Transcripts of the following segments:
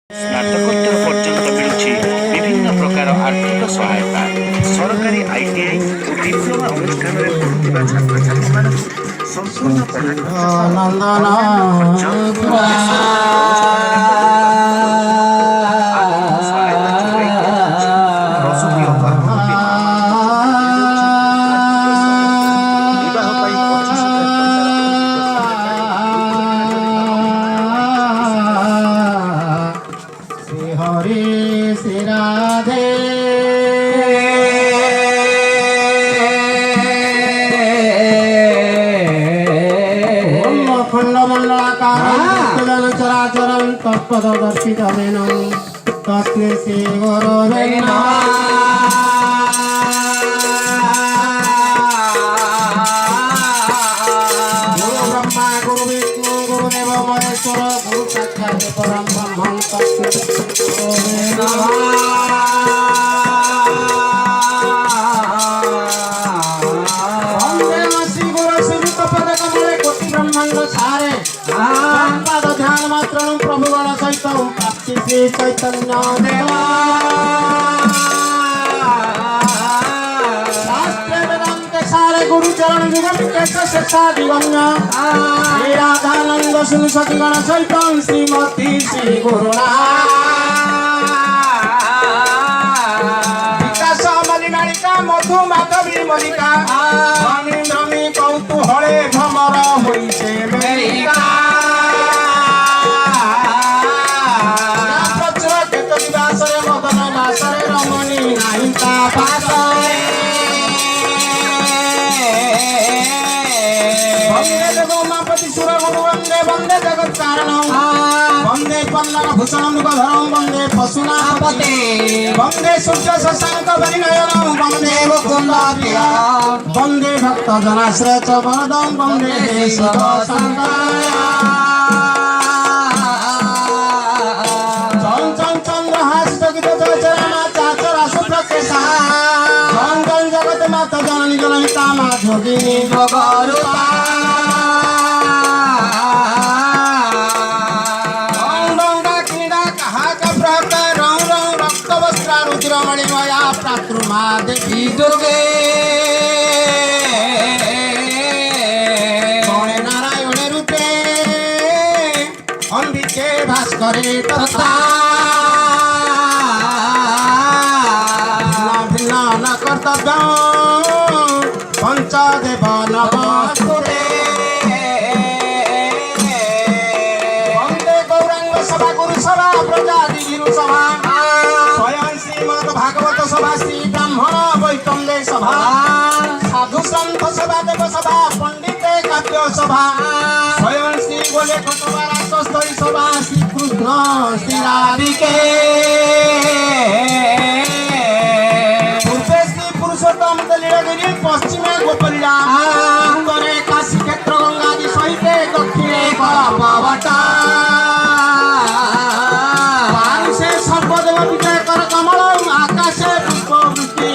स्नातकोत्तर पर्यंत मिलुछि विभिन्न प्रकार आर्थिक सहायता सरकारी आईटीआई और डिप्लोमा अनुष्ठान में पढ़ुवा छात्र छात्री मानक संपूर्ण पढ़ा हरे श्री राधे खंड मंडलाकार चराचरं तत्पदर्शितमेन तस्मै श्री गुरवे ध्यान मात्र प्रभु गण सहित प्राप्ति श्री चैतन्य देवा शास्त्र वेदांत सारे गुरु चरण निगम शेषा दिवंगा श्री राधानंद सुन सती गण सहित श्रीमती श्री गुरुना विकास मलिनालिका मधु माधवी मलिका स्वामी कौतूहले भ्रमर होइसे मेरिका मदन बासरे रमणी नाही ता पास वंदे जगोमापति सुर गुरु वंदे वंदे जगत कारण वंदे पल्लव भूषण मुखधरं वंदे पशुनापते वंदे सूर्य शशांक परिनयनं वंदे मुकुंद प्रिया वंदे भक्त जनाश्रय च वरदं वंदे शिव शंकरया जगत माता जननी जनहिता मा जोगिनी भगरुता क्रीड़ा कहा का प्रकार रंग रंग रक्त वस्त्र रुद्र मणिमया प्रातृमा देवी दुर्गे गणे नारायण रूपे अंबिके भास्करे तथा कर्तव्य पंचदेव नमस्ते वंदे गौरांग सभा गुरु सभा प्रजाति गिरु सभा स्वयं श्रीमद भागवत सभा श्री ब्राह्मण वैतंडे सभा साधु संत सभा देव सभा पंडित काव्य सभा स्वयं श्री बोले खटवा राष्ट्रस्थली सभा श्री कृष्ण श्री राधिके पश्चिमे गोपलीला उत्तरे काशी क्षेत्र गंगादि सहिते दक्षिणे कलापवटा पारुषे सर्वदेव विजय कर कमल आकाशे पुष्पवृष्टि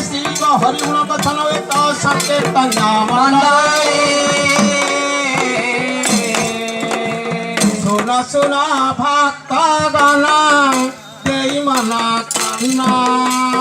शिव हरिगुण कथन वेद संकीर्तन मंडले सुन सुन भक्त गण देई मन कामना